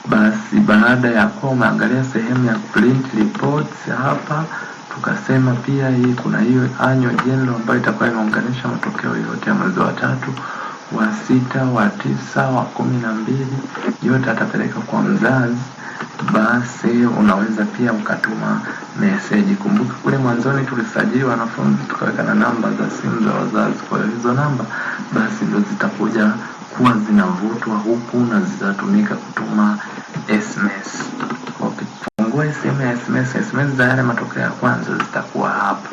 Basi baada ya kuwa umeangalia sehemu ya print reports hapa, tukasema pia hii kuna hiyo annual general ambayo itakuwa imeunganisha matokeo yote ya mwezi wa 3, wa 6, wa 9, wa 12, yote atapeleka kwa mzazi. Basi unaweza pia ukatuma message. Kumbuka kule mwanzoni tulisajili wanafunzi tukaweka na namba za simu za wazazi. Kwa hizo namba basi ndio zitakuja kuwa zinavutwa huku na zitatumika kutuma SMS. Ukifungua simu ya SMS za yale matokeo ya kwanza zitakuwa hapa.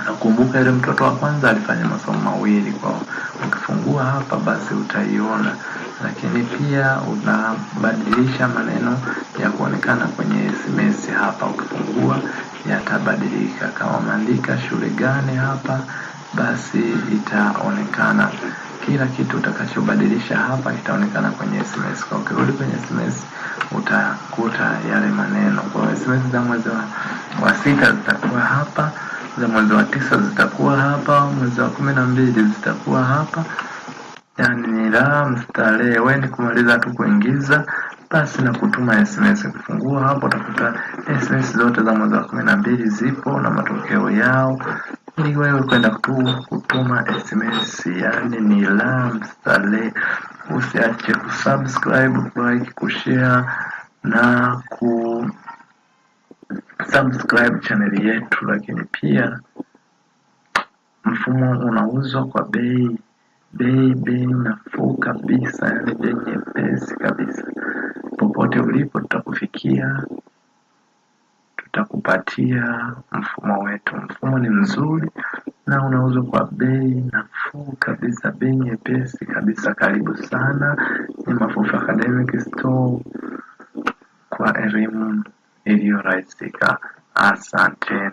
Nakumbuka ile mtoto wa kwanza alifanya masomo mawili, kwa ukifungua hapa basi utaiona. Lakini pia unabadilisha maneno ya kuonekana kwenye SMS hapa, ukifungua yatabadilika. Kama umeandika shule gani hapa, basi itaonekana kila kitu utakachobadilisha hapa kitaonekana kwenye SMS. Kwa ukirudi kwenye SMS utakuta yale maneno. Kwa SMS za mwezi wa 6 zitakuwa hapa, za mwezi wa 9 zitakuwa hapa, mwezi wa 12 zitakuwa hapa. Yani ni raha mstarehe, wewe ni kumaliza tu kuingiza basi na kutuma SMS. Ukifungua hapo utakuta SMS zote za mwezi wa 12 zipo na matokeo yao, ili wewe kwenda kutuma SMS. Yani ni raha mstarehe. Usiache kusubscribe, like, kushare na subscribe channel yetu. Lakini pia mfumo unauzwa kwa bei nafuu kabisa, yani bei nyepesi kabisa. Popote ulipo tutakufikia, tutakupatia mfumo wetu. Mfumo ni mzuri na unauzwa kwa bei nafuu kabisa, bei nyepesi kabisa. Karibu sana, ni Mafufu Academic Store kwa elimu iliyorahisika. Asanteni.